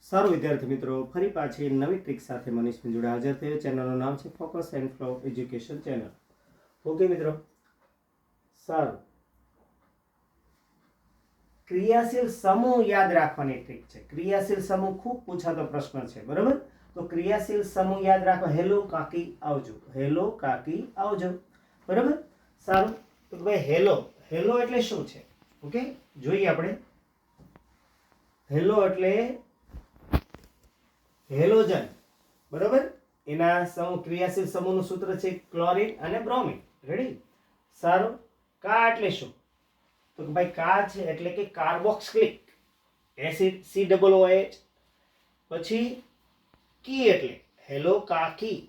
સારું વિદ્યાર્થી મિત્રો, ફરી પાછી નવી ટ્રીક સાથે મનીષ જોડે હાજર થયો. ચેનલનું નામ છે focus and flow education channel. Okay મિત્રો, સારું. ક્રિયાશીલ સમૂહ યાદ રાખવાની ટ્રીક છે. ક્રિયાશીલ સમૂહ ખૂબ પૂછાતો પ્રશ્ન છે, બરાબર? તો ક્રિયાશીલ સમૂહ યાદ રાખો. હેલો કાકી આવજો, હેલો કાકી આવજો, બરાબર? સારું. તો ભાઈ હેલો, હેલો એટલે શું છે? ઓકે, જોઈએ આપણે. હેલો એટલે હેલોજન, બરાબર? એના સમૂહ, ક્રિયાશીલ સમૂહનું સૂત્ર છે ક્લોરીન અને બ્રોમિન. રેડી? સારું. કા એટલે શું? તો ભાઈ કા છે એટલે કે કાર્બોક્સિલિક એસિડ COOH. પછી કી એટલે હેલો કાકી,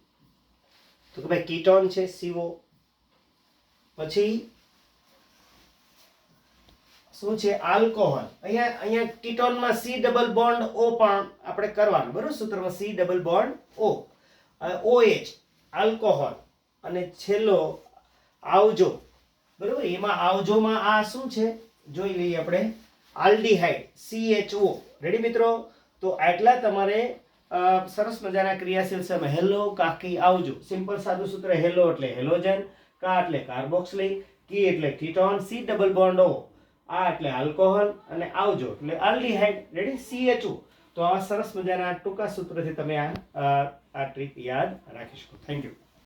તો ભાઈ કીટોન છે CO. પછી શું છે? આલ્કોહોલ. અહીંયા કીટોનમાં C ડબલ બોન્ડ O પણ આપણે કરવાનું, બરાબર? સૂત્રમાં C double bond O, OH alcohol. અને છેલ્લો આવજો, બરાબર? એમાં આવજોમાં આ શું છે જોઈ લઈએ આપણે. Aldehyde CHO. રેડી મિત્રો? તો આટલા તમારે સરસ મજાના ક્રિયાશીલ સમૂહ. હેલો કાકી આવજો, સિમ્પલ સાદું સૂત્ર. હેલો એટલે હેલોજન, કા એટલે કાર્બોક્સિલિક, કી એટલે ketone, C double bond O, આ એટલે આલ્કોહોલ, અને આવજો એટલે આલ્ડીહાઇડ. રેડી? CHO. તો આવા સરસ મજાના ટૂંકા સૂત્રથી તમે આ ટ્રીક યાદ રાખી શકો. Thank you.